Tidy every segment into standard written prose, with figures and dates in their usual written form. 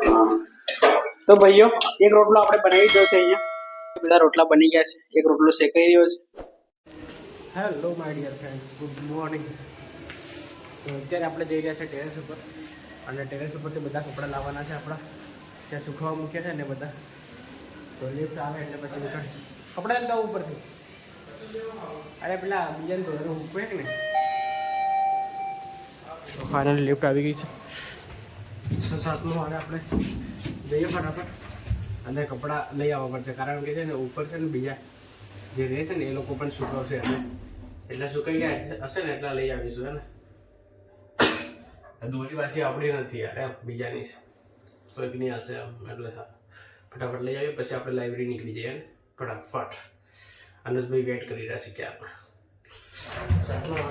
તો ભાઈઓ એક રોટલો આપણે બનાવી દો છે અહીંયા બધા રોટલા બની ગયા છે એક રોટલો શેકાઈ રહ્યો છે hello my dear friends good morning તો અત્યારે આપણે જઈ રહ્યા છે ટેરેસ ઉપર અને ટેરેસ ઉપરથી બધા કપડાં લાવવાના છે આપણા ત્યાં સુખાવા મૂક્યા છે ને બધા તો લિફ્ટ આવે એટલે પછી નીકળે કપડાં લેતા ઉપરથી અરે પેલા બીજાને તો ઉપર ને તો ફાઇનલી લિફ્ટ આવી ગઈ છે 6-7 વાગે આપણે જઈએ ફટાફટ અને કપડાં લઈ આવવા પડશે કારણ કે છે ને ઉપર છે ને બીજા જે રહેશે ને એ લોકો પણ સુકવશે એટલે સુકાઈ ગયા હશે ને એટલા લઈ આવીશું હે ને દોરી પાછી આપણી નથી યાર બીજાની છે તો એકની હશે એટલે ફટાફટ લઈ આવીએ પછી આપણે લાઇબ્રેરી નીકળી જઈએ ને ફટાફટ અનુજભાઈ વેઇટ કરી રહ્યા છે ક્યાં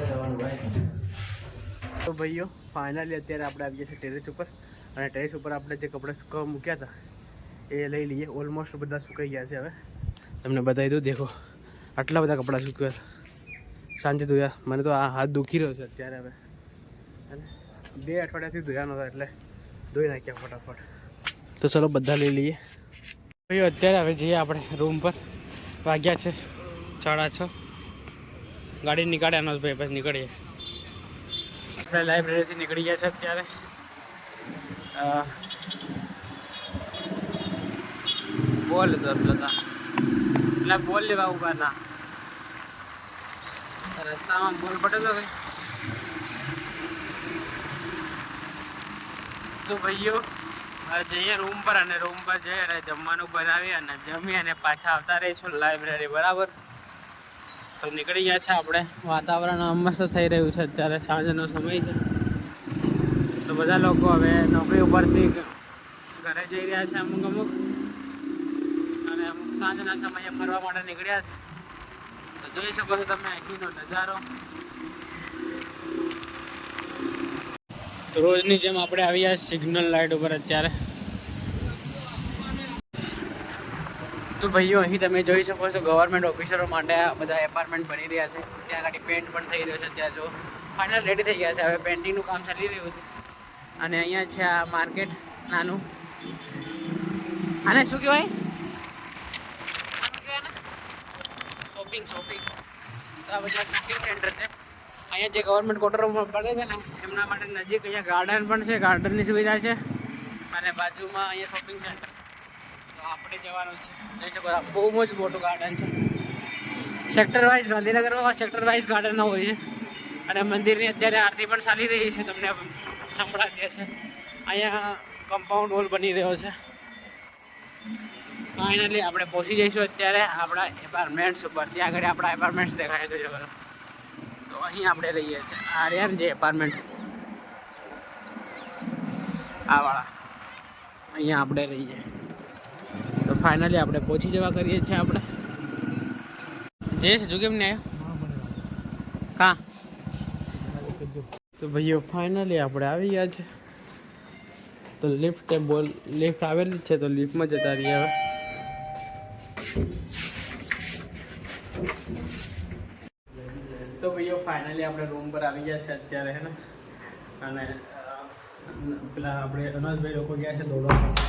જવાનું ભાઈ તો ભાઈઓ ફાઇનલી અત્યારે આપણે આવી ગયા છે ટેરેસ ઉપર અને ટેરેસ ઉપર આપણે જે કપડાં સુકાવા મૂક્યા હતા એ લઈ લઈએ ઓલમોસ્ટ બધા સુકાઈ ગયા છે હવે તમને બતાવી દઉં દેખો આટલા બધા કપડાં સુક્યા હતા સાંજે ધોયા મને તો આ હાથ દુખી રહ્યો છે અત્યારે હવે અને 2 અઠવાડિયાથી ધોયા નહોતા એટલે ધોઈ નાખ્યા ફટાફટ તો ચલો બધા લઈ લઈએ ભાઈઓ અત્યારે હવે જઈએ આપણે રૂમ પર વાગ્યા છે 6:30 ગાડી નીકળ્યા નો ભાઈ બસ નીકળીએ આપણે લાઇબ્રેરીથી નીકળી ગયા છે અત્યારે બોલ તો એટલે બોલ લેવા ઉભા હતા રસ્તામાં બોલ પડેલો કઈ તો ભાઈઓ જઈએ રૂમ પર અને રૂમ પર જઈએ અને જમવાનું બનાવી અને જમી અને પાછા આવતા રહીશું લાઇબ્રેરી બરાબર તો નીકળી ગયા છે આપણે વાતાવરણ મસ્ત થઈ રહ્યું છે અત્યારે સાંજનો સમય છે તો બધા લોકો હવે નોકરી ઉપરથી ઘરે જઈ રહ્યા છે અમુક અને અમુક સાંજના સમયે ફરવા માટે નીકળ્યા છે તો જોઈ શકો છો તમે અહીંનો નજારો તો રોજની જેમ આપણે આવ્યા સિગ્નલ લાઇટ ઉપર અત્યારે તો ભાઈઓ અહીં તમે જોઈ શકો છો ગવર્મેન્ટ ઓફિસરો માટે આ બધા એપાર્ટમેન્ટ બની રહ્યા છે ત્યાં આગળ પેન્ટ પણ થઈ રહ્યો છે ત્યાં જો ફાઇનલ રેડી થઈ ગયા છે હવે પેન્ટિંગનું કામ ચાલી રહ્યું છે અને અહીંયા છે આ માર્કેટ નાનું આને શું કહેવાય શોપિંગ તો આ બધા શોપિંગ સેન્ટર છે અહીંયા જે ગવર્મેન્ટ ક્વાર્ટરો પડે છે ને એમના માટે નજીક અહીંયા ગાર્ડન પણ છે ગાર્ડનની સુવિધા છે અને બાજુમાં અહીંયા શોપિંગ સેન્ટર તો આપણે જવાનું છે જોઈ શકો બહુ જ મોટું ગાર્ડન છે સેક્ટર વાઇઝ ગાંધીનગરમાં સેક્ટર વાઇઝ ગાર્ડન હોય છે અને મંદિરની અત્યારે આરતી પણ ચાલી રહી છે તમને સંભળાતી હશે અહીંયા કમ્પાઉન્ડ વોલ બની રહ્યો છે ફાઇનલી આપણે પહોંચી જઈશું અત્યારે આપણા એપાર્ટમેન્ટ્સ ઉપર ત્યાં આગળ આપણા એપાર્ટમેન્ટ્સ દેખાય તો અહીં આપણે રહીએ છીએ આ રહ્યા જે એપાર્ટમેન્ટ આ વાળા અહીંયા આપણે રહીએ તો ફાઇનલી આપણે પહોંચી જવા કરીએ છીએ આપણે જે છે જો કેમ ને આવ્યો કાં તો ભાઈઓ ફાઇનલી આપણે આવી ગયા છે તો લિફ્ટ આવેલી છે તો લિફ્ટમાં જતા રહીએ હવે તો ભાઈઓ ફાઇનલી આપણે રૂમ પર આવી ગયા છે અત્યારે હે ને અને પેલા આપણે અનોજભાઈ લોકો ગયા છે દોડવા માટે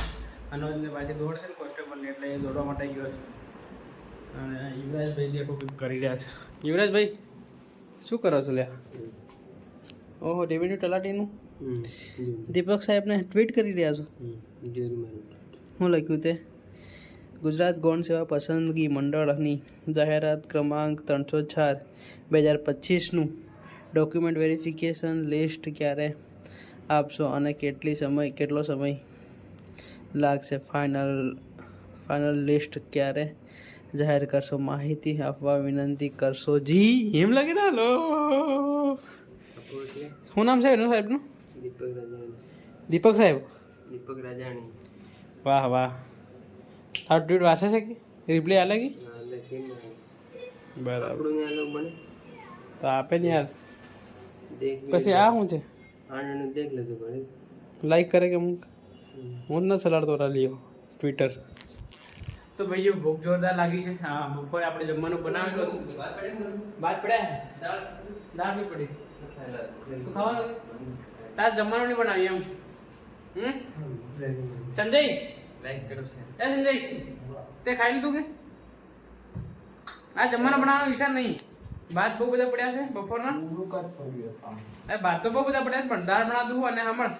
અનોજને પાછી દોડશે ને કોન્સ્ટેબલને એટલે એ દોડવા માટે ગયો છે અને યુવરાજભાઈ દેખો કંઈક કરી રહ્યા છે યુવરાજભાઈ શું કરો છો લ્યા ઓહો રેવન્યુ તલાટીનું દીપક સાહેબને ટ્વીટ કરી રહ્યા છો શું લખ્યું તે ગુજરાત ગૌણ સેવા પસંદગી મંડળની જાહેરાત ક્રમાંક 304/2025નું ડોક્યુમેન્ટ વેરિફિકેશન લિસ્ટ ક્યારે આપશો અને કેટલો સમય લાગશે ફાઇનલ લિસ્ટ ક્યારે જાહેર કરશો માહિતી આપવા વિનંતી કરશો જી એમ લાગે ને લો શું નામ છે એનું સાહેબનું દીપક રાજાણી વાહ વાહ તારું ટ્વીટ વાંચે છે કે રિપ્લાય આલે કે બરાબર તો આપે ને યાર પછી આ શું છે લાઈક કરે કે હું જ ન ચલાડતો લ્યો ટ્વિટર તો ભાઈઓ ભૂખ જોરદાર લાગી છે હા બપોરે આપણે જમવાનું બનાવેલું હતું બાદ પડ્યા દાળ બી પડી તું ખાવાનું તાર જમવાનું નહીં બનાવી એમ સંજય લાઈક કરો છે એ સંજય તે ખાઈ લીધું કે આ જમવાનો બનાવવાનો વિચાર નહીં ભાત બહુ બધા પડ્યા છે બપોરના ભાત તો બહુ બધા પડ્યા છે પણ દાળ બનાવતું હું અને હમણાં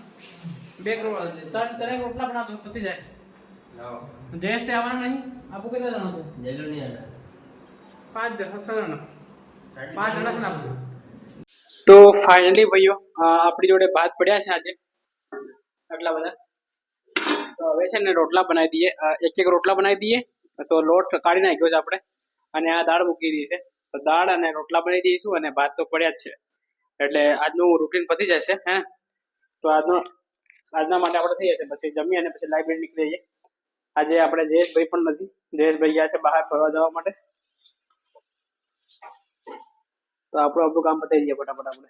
ત્રણ રોટલા બનાવતું પતી જાય જયેશ તે આવવાના નહીં આપું કેટલા જણા છે જેલું નહીં આના 5 જણા 6 જણા 5 જણા પણ આપું તો ફાઇનલી ભાઈઓ આપણી જોડે ભાત પડ્યા છે આજે આટલા બધા તો હવે છે ને રોટલા બનાવી દઈએ એક રોટલા બનાવી દઈએ તો લોટ કાઢી નાખ્યો છે આપણે અને આ દાળ મૂકી દીધી છે તો દાળ અને રોટલા બનાવી દઈશું અને ભાત તો પડ્યા જ છે એટલે આજનું રૂટીન પતી જશે હે તો આજના માટે આપણે થઈ જશે પછી જમી અને પછી લાઇબ્રેરી નીકળી જઈએ આજે આપણે જયેશભાઈ પણ નથી જયેશભાઈ ગયા છે બહાર ફરવા જવા માટે તો આપણું કામ પતાવી દઈએ ફટાફટ આપણે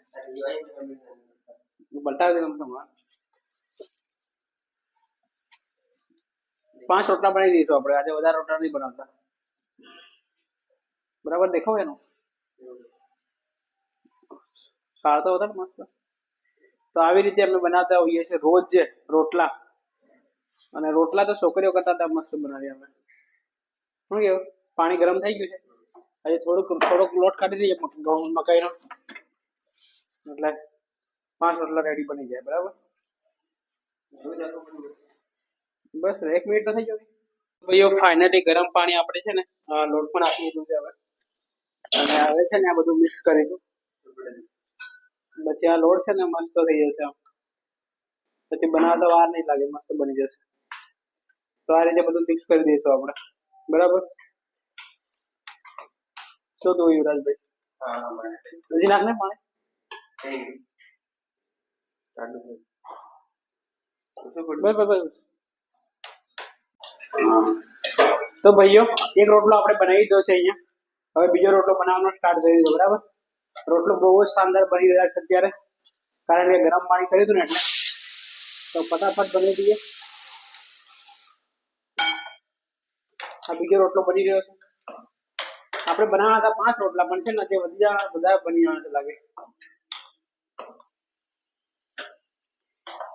બતાવી દે હમણાં 5 રોટલા બનાવી દઈશું આપણે આજે વધારે રોટલા નહીં બનાવતા બરાબર દેખાવ એનું સાર તો વધારે મસ્ત તો આવી રીતે અમે બનાવતા હોઈએ છીએ રોજ રોટલા અને રોટલા તો છોકરીઓ કરતા મસ્ત બનાવીએ અમે શું કેવું પાણી ગરમ થઈ ગયું છે આજે થોડોક લોટ કાઢી દઈએ ઘઉં મકાઈનો એટલે 5 રોટલા રેડી બની જાય બરાબર બસ 1 મિનિટ તો થઈ ગયો ભાઈઓ ફાઇનલી ગરમ પાણી આપણે છે ને લોટ પણ આપી દીધું છે હવે અને હવે છે ને આ બધું મિક્સ કરીશું પછી આ લોટ છે ને મસ્ત થઈ જશે પછી બનાવતા વાર નહીં લાગે મસ્ત બની જશે તો આ રીતે બધું મિક્સ કરી દઈશું આપણે બરાબર શું તો યુવરાજભાઈ હજી નાખ ને પાણી બસ તો ભાઈઓ એક રોટલો આપણે બનાવી દીધો છે અહીંયા હવે બીજો રોટલો બનાવવાનો સ્ટાર્ટ કરી દીધો બરાબર રોટલો બહુ જ શાનદાર બની રહ્યા છે અત્યારે કારણ કે ગરમ પાણી કર્યું હતું ને એટલે તો ફટાફટ બની દઈએ આ બીજો રોટલો બની રહ્યો છે આપણે બનાવવાના હતા 5 રોટલા પણ છે ને જે બધા બની જવાના છે લાગે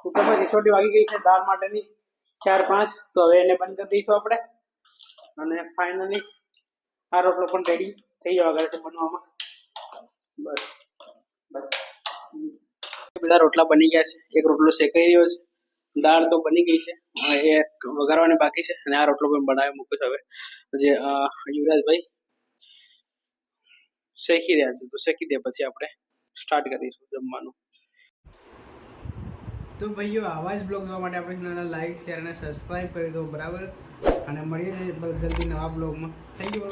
કુકરમાં રીસોટી વાગી ગઈ છે દાળ માટેની 4-5 તો હવે એને બંધ કરી દઈશું આપણે અને ફાઇનલી આ રોટલો પણ રેડી થઈ જવા ગયો છે બનવામાં બસ બધા રોટલા બની ગયા છે એક રોટલો શેકાઈ રહ્યો છે દાળ તો બની ગઈ છે એ વઘારવાની બાકી છે અને આ રોટલો પણ બનાવી મૂક્યો છે હવે જે યુવરાજભાઈ શેકી રહ્યા છે તો શેકી દે પછી આપણે સ્ટાર્ટ કરીશું જમવાનું તો ભાઈઓ આવા જ બ્લોગ જોવા માટે આપણે ચેનલને લાઈક શેર અને સબસ્ક્રાઇબ કરી દો બરાબર અને મળીએ જલ્દી નવા બ્લોગમાં થેન્ક યુ